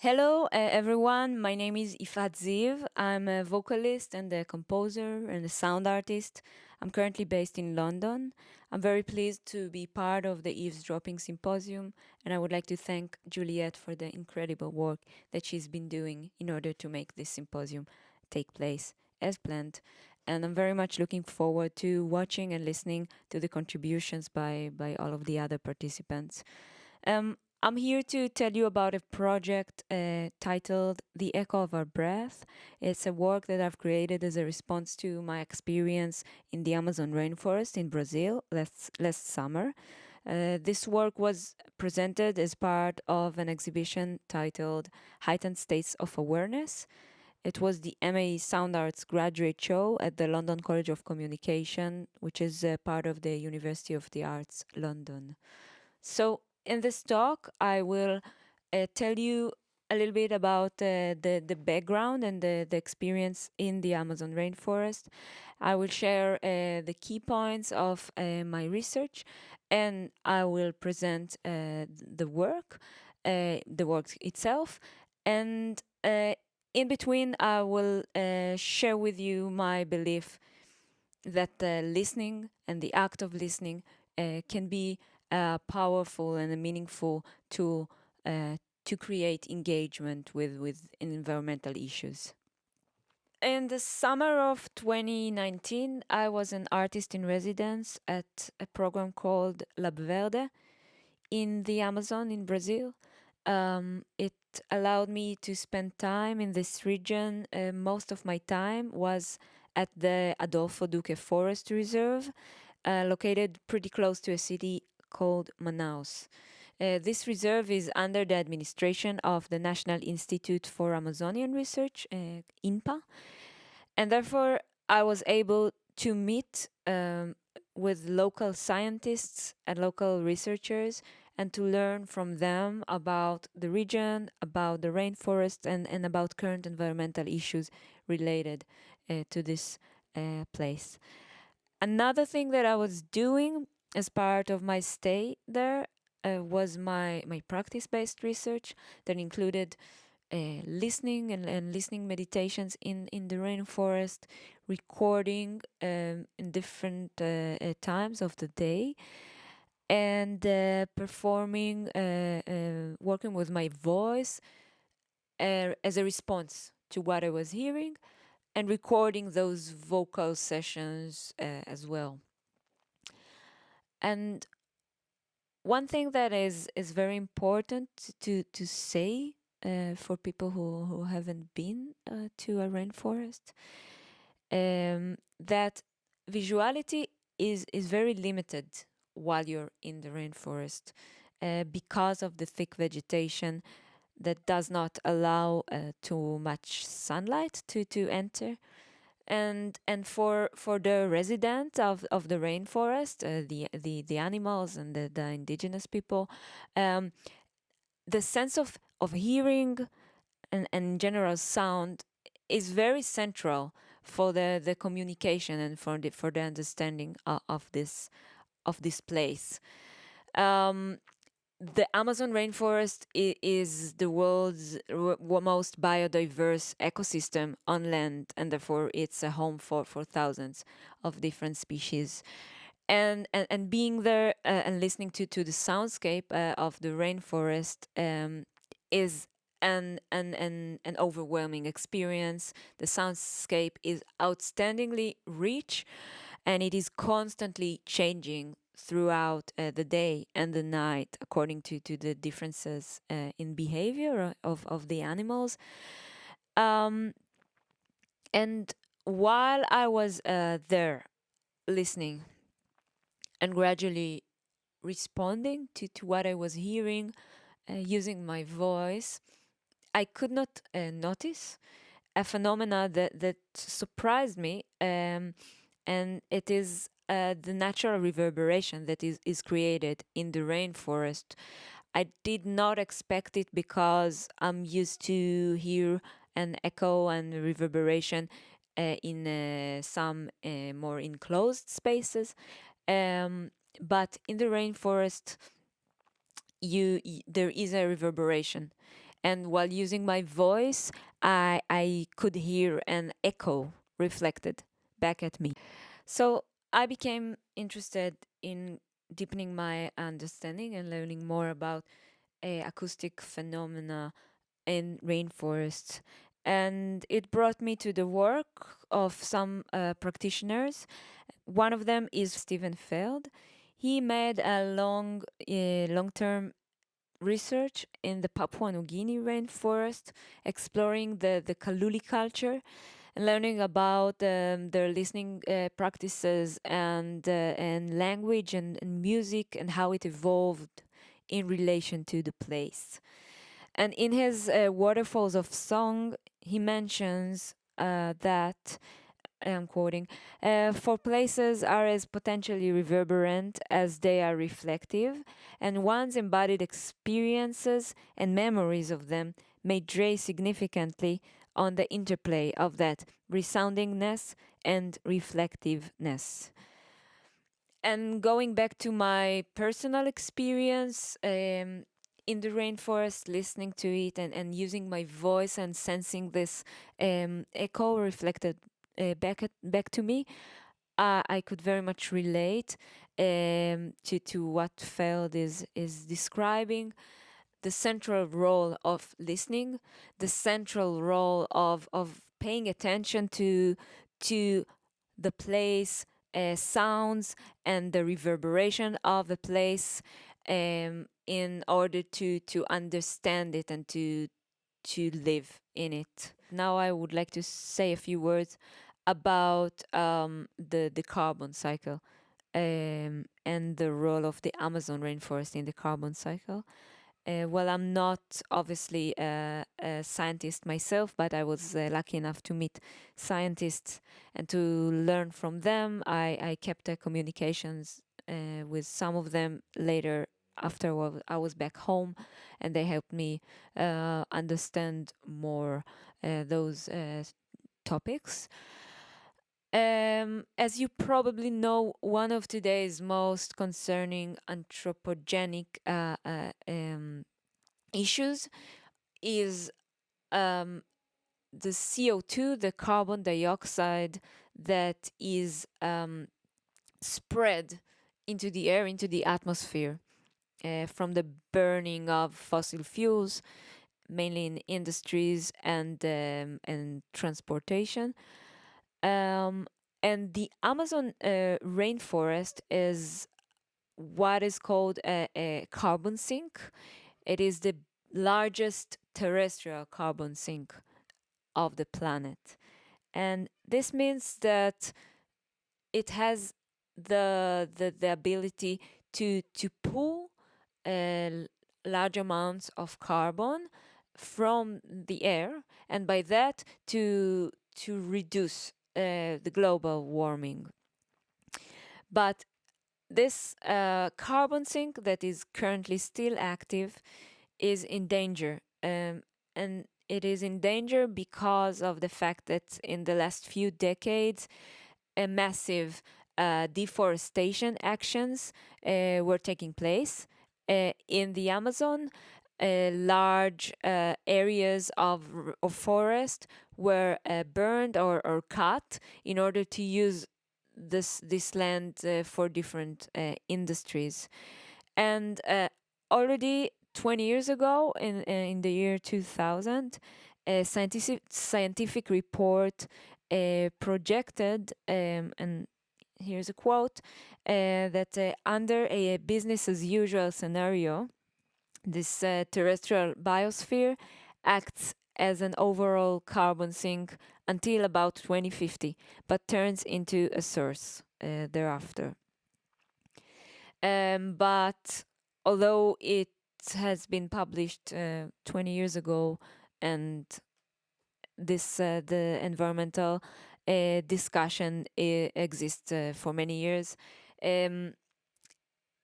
Hello, everyone. My name is Yifeat Ziv. I'm a vocalist and a composer and a sound artist. I'm currently based in London. I'm very pleased to be part of the Eavesdropping Symposium, and I would like to thank Juliet for the incredible work that she's been doing in order to make this symposium take place as planned. And I'm very much looking forward to watching and listening to the contributions by all of the other participants. I'm here to tell you about a project titled The Echo of Our Breath. It's a work that I've created as a response to my experience in the Amazon rainforest in Brazil last summer. This work was presented as part of an exhibition titled Heightened States of Awareness. It was the MA Sound Arts graduate show at the London College of Communication, which is part of the University of the Arts, London. So, in this talk, I will tell you a little bit about the background and the experience in the Amazon rainforest. I will share the key points of my research, and I will present the work itself, and in between, I will share with you my belief that listening and the act of listening can be a powerful and a meaningful tool to create engagement with environmental issues. In the summer of 2019, I was an artist in residence at a program called Lab Verde in the Amazon in Brazil. It allowed me to spend time in this region. Most of my time was at the Adolfo Duque Forest Reserve, located pretty close to a city called Manaus. This reserve is under the administration of the National Institute for Amazonian Research, INPA, and therefore I was able to meet with local scientists and local researchers and to learn from them about the region, about the rainforest, and about current environmental issues related to this place. Another thing that I was doing as part of my stay there was my practice-based research that included listening and listening meditations in the rainforest, recording in different times of the day, and performing, working with my voice as a response to what I was hearing, and recording those vocal sessions as well. And one thing that is very important to say for people who haven't been to a rainforest, that visuality is very limited while you're in the rainforest because of the thick vegetation that does not allow too much sunlight to enter. And for the residents of the rainforest, the animals and the indigenous people, the sense of hearing and in general sound is very central for the communication and for the understanding of this place. The Amazon rainforest is the world's most biodiverse ecosystem on land, and therefore it's a home for thousands of different species. And being there and listening to the soundscape of the rainforest is an overwhelming experience. The soundscape is outstandingly rich, and it is constantly changing throughout the day and the night according to the differences in behavior of the animals. And while I was there listening and gradually responding to what I was hearing using my voice, I could not notice a phenomena that surprised me, and it is the natural reverberation that is created in the rainforest. I did not expect it because I'm used to hear an echo and reverberation in some more enclosed spaces. But in the rainforest, there is a reverberation, And while using my voice, I could hear an echo reflected back at me. So I became interested in deepening my understanding and learning more about acoustic phenomena in rainforests. And it brought me to the work of some practitioners. One of them is Stefan Feld. He made a long-term research in the Papua New Guinea rainforest, exploring the Kaluli culture and learning about their listening practices and language and music and how it evolved in relation to the place. And in his Waterfalls of Song, he mentions that, I'm quoting, for places are as potentially reverberant as they are reflective, and one's embodied experiences and memories of them may draw significantly on the interplay of that resoundingness and reflectiveness. And going back to my personal experience in the rainforest, listening to it and using my voice and sensing this echo reflected back to me, I could very much relate to what Feld is describing. The central role of listening, the central role of paying attention to the place, sounds, and the reverberation of the place in order to understand it and to live in it. Now I would like to say a few words about the carbon cycle and the role of the Amazon rainforest in the carbon cycle. Well, I'm not obviously a scientist myself, but I was lucky enough to meet scientists and to learn from them. I kept communications with some of them later after I was back home, and they helped me understand more those topics. As you probably know, one of today's most concerning anthropogenic issues is the CO2, the carbon dioxide that is spread into the air, into the atmosphere from the burning of fossil fuels, mainly in industries and transportation. And the Amazon rainforest is what is called a carbon sink. It is the largest terrestrial carbon sink of the planet. And this means that it has the ability to pull large amounts of carbon from the air, and by that to reduce the global warming. But this carbon sink that is currently still active is in danger. And it is in danger because of the fact that in the last few decades, a massive deforestation actions were taking place in the Amazon. Large areas of forest were burned or cut in order to use this land for different industries. And already 20 years ago, in the year 2000, a scientific report projected, and here's a quote, that under a business as usual scenario, this terrestrial biosphere acts as an overall carbon sink until about 2050, but turns into a source thereafter. But although it has been published 20 years ago, and this the environmental discussion exists for many years,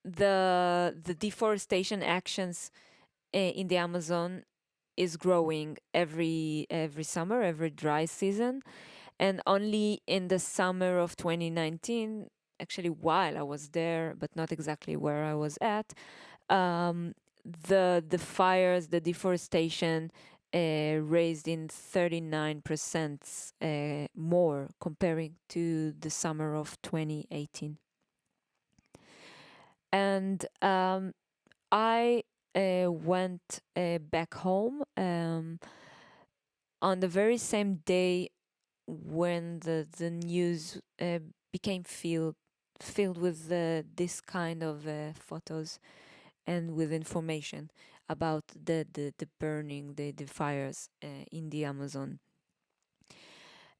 the deforestation actions in the Amazon is growing every summer, every dry season. And only in the summer of 2019, actually while I was there, but not exactly where I was at, the fires, the deforestation raised in 39% more comparing to the summer of 2018. And I went back home on the very same day when the news became filled with this kind of photos and with information about the burning, the fires in the Amazon.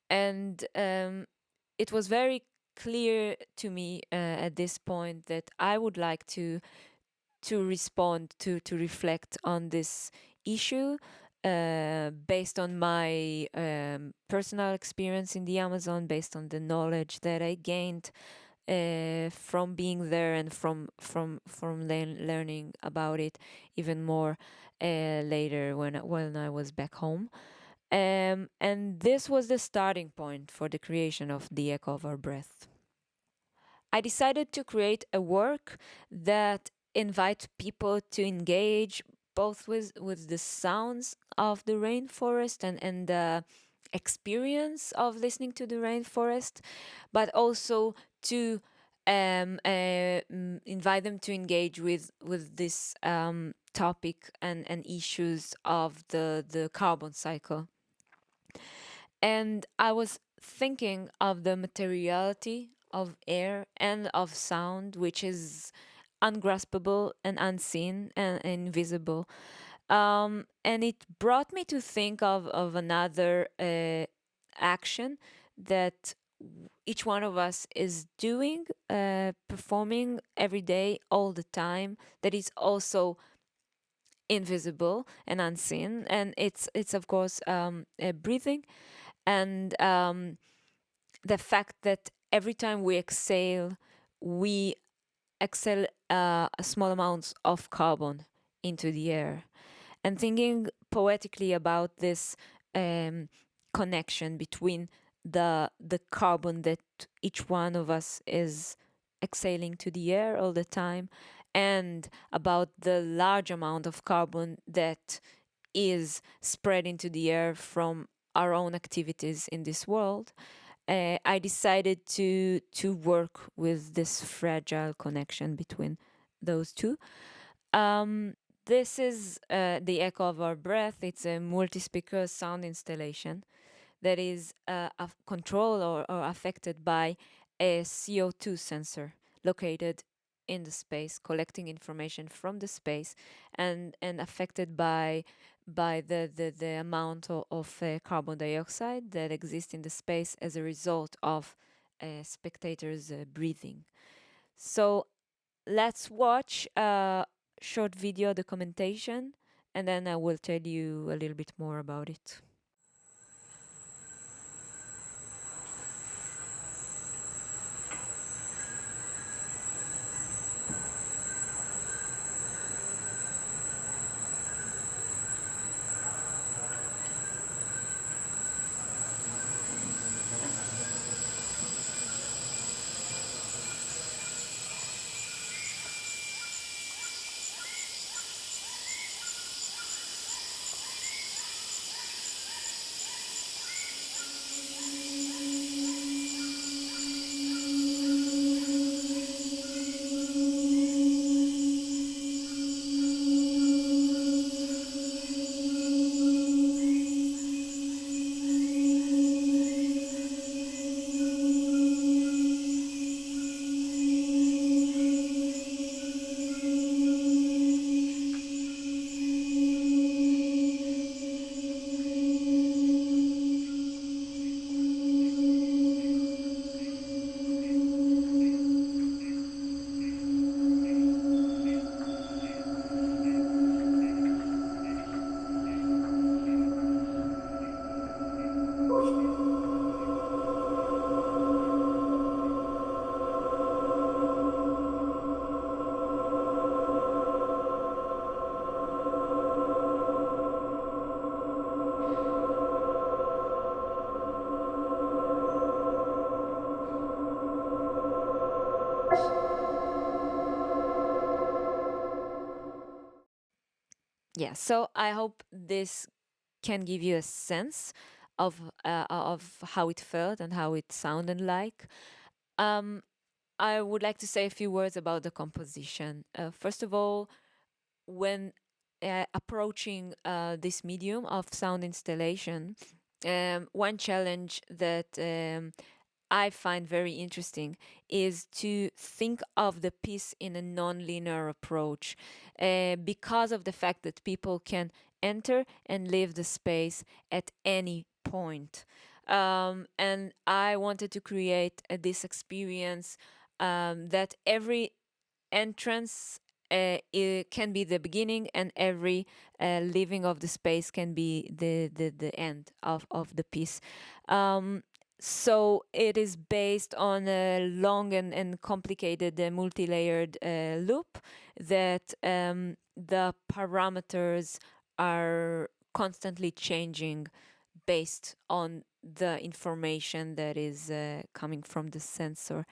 And it was very clear to me at this point that I would like to respond, to reflect on this issue based on my personal experience in the Amazon, based on the knowledge that I gained from being there and from learning about it even more later when I was back home. And this was the starting point for the creation of the Echo of Our Breath. I decided to create a work that invite people to engage both with the sounds of the rainforest and the experience of listening to the rainforest, but also to invite them to engage with this topic and issues of the carbon cycle. And I was thinking of the materiality of air and of sound, which is ungraspable and unseen and invisible. And it brought me to think of another action that each one of us is doing, performing every day, all the time, that is also invisible and unseen. And it's of course breathing, and the fact that every time we exhale, we exhale a small amounts of carbon into the air. And thinking poetically about this connection between the carbon that each one of us is exhaling to the air all the time, and about the large amount of carbon that is spread into the air from our own activities in this world, I decided to work with this fragile connection between those two. This is the Echo of Our Breath. It's a multi-speaker sound installation that is controlled or affected by a CO2 sensor located in the space, collecting information from the space, and affected by the amount of carbon dioxide that exists in the space as a result of spectators' breathing. So let's watch a short video documentation, and then I will tell you a little bit more about it. yeah, so I hope this can give you a sense of how it felt and how it sounded like. Um, I would like to say a few words about the composition. First of all, when approaching this medium of sound installation, one challenge that I find very interesting is to think of the piece in a non-linear approach, because of the fact that people can enter and leave the space at any point. And I wanted to create this experience, that every entrance it can be the beginning, and every leaving of the space can be the end of the piece. So it is based on a long and complicated multi-layered loop that the parameters are constantly changing based on the information that is coming from the sensor.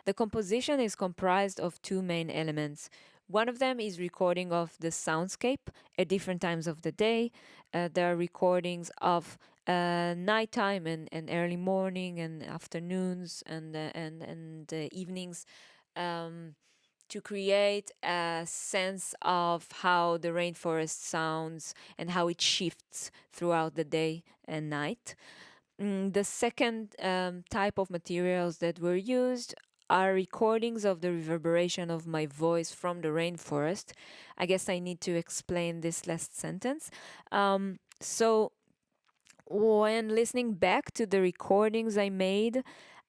The composition is comprised of two main elements. One of them is recording of the soundscape at different times of the day. There are recordings of nighttime and early morning and afternoons and evenings, to create a sense of how the rainforest sounds and how it shifts throughout the day and night. The second type of materials that were used are recordings of the reverberation of my voice from the rainforest. I guess I need to explain this last sentence. So, when listening back to the recordings I made,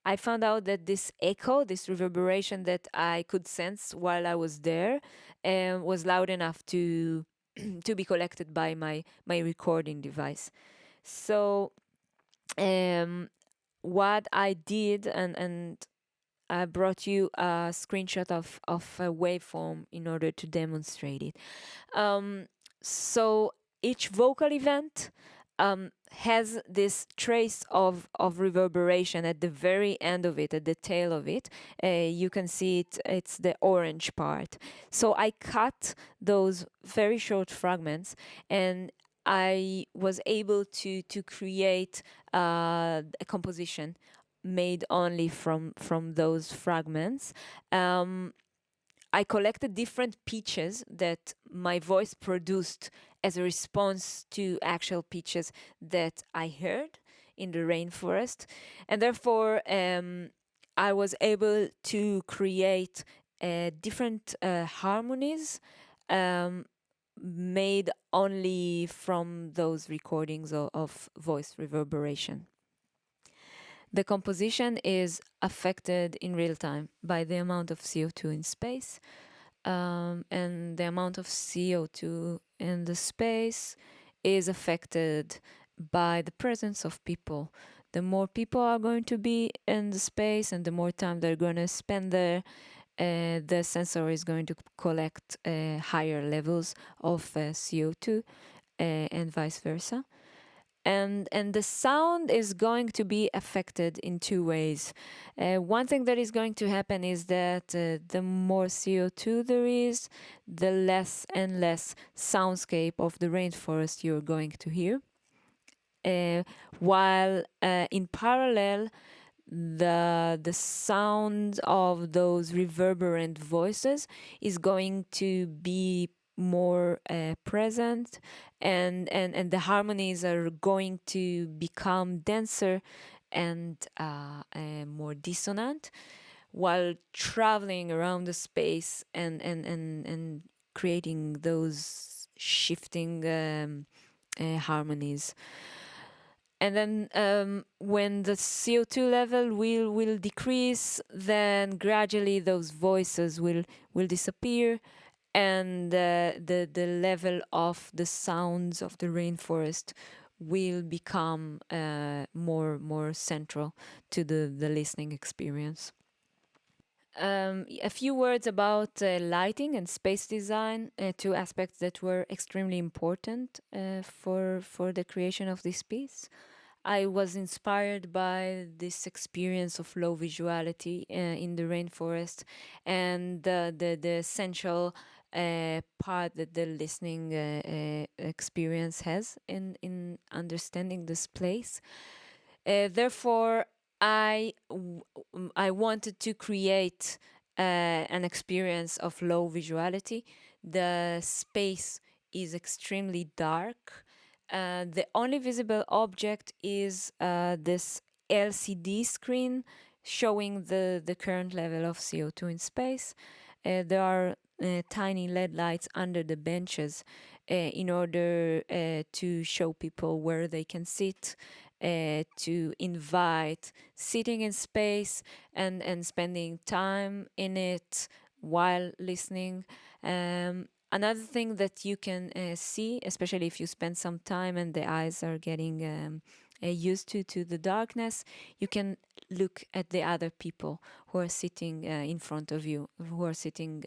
I found out that this echo, this reverberation that I could sense while I was there, was loud enough to to be collected by my recording device. So, what I did, and I brought you a screenshot of a waveform in order to demonstrate it. So each vocal event has this trace of reverberation at the very end of it, at the tail of it. You can see it, it's the orange part. So I cut those very short fragments, and I was able to create a composition made only from those fragments. I collected different pitches that my voice produced as a response to actual pitches that I heard in the rainforest, and therefore I was able to create different harmonies, made only from those recordings of voice reverberation. The composition is affected in real time by the amount of CO2 in space, and the amount of CO2 in the space is affected by the presence of people. The more people are going to be in the space and the more time they're going to spend there, the sensor is going to collect higher levels of CO2, and vice versa. And the sound is going to be affected in two ways. One thing that is going to happen is that the more CO2 there is, the less and less soundscape of the rainforest you're going to hear. While in parallel, the sound of those reverberant voices is going to be more present, and the harmonies are going to become denser and more dissonant while traveling around the space and creating those shifting harmonies. And then when the CO2 level will decrease, then gradually those voices will disappear, and the level of the sounds of the rainforest will become more central to the listening experience. A few words about lighting and space design, two aspects that were extremely important for the creation of this piece. I was inspired by this experience of low visuality in the rainforest, and the essential part that the listening experience has in understanding this place. Therefore, I wanted to create an experience of low visuality. The space is extremely dark. The only visible object is this LCD screen showing the current level of CO2 in space. There are tiny LED lights under the benches in order to show people where they can sit, to invite sitting in space and spending time in it while listening. Another thing that you can see, especially if you spend some time and the eyes are getting used to the darkness, you can look at the other people who are sitting in front of you, who are sitting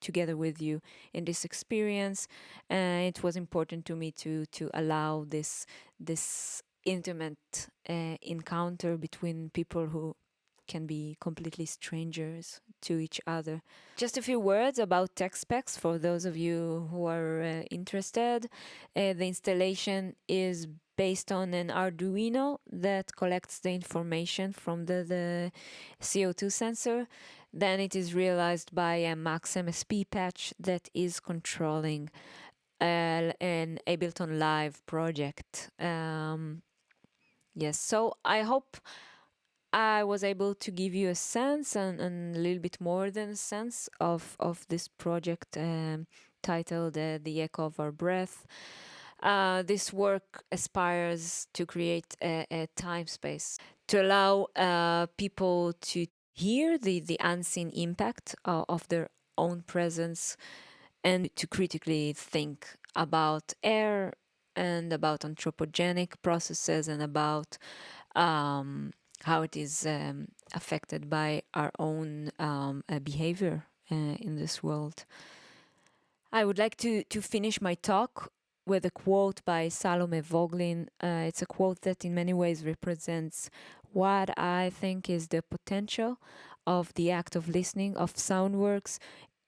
together with you in this experience. It was important to me to allow this intimate encounter between people who can be completely strangers to each other. Just a few words about tech specs for those of you who are interested. The installation is based on an Arduino that collects the information from the CO2 sensor. Then it is realized by a Max MSP patch that is controlling an Ableton Live project. Yes, so I hope I was able to give you a sense and a little bit more than a sense of this project titled The Echo of Our Breath. This work aspires to create a time space to allow people to hear the unseen impact of their own presence and to critically think about air and about anthropogenic processes and about how it is affected by our own behavior in this world. I would like to finish my talk with a quote by Salome Voglin. It's a quote that in many ways represents what I think is the potential of the act of listening, of Soundworks,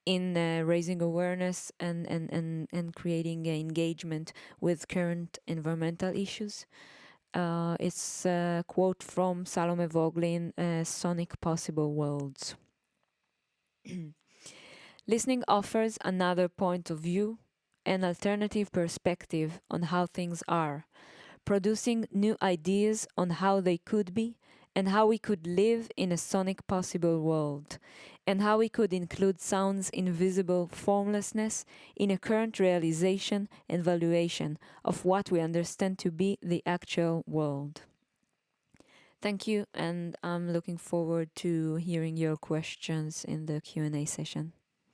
in raising awareness and creating engagement with current environmental issues. It's a quote from Salome Voglin, Sonic Possible Worlds. Listening offers another point of view, an alternative perspective on how things are, producing new ideas on how they could be and how we could live in a sonic possible world, and how we could include sound's invisible formlessness in a current realization and valuation of what we understand to be the actual world. Thank you, and I'm looking forward to hearing your questions in the Q&A session.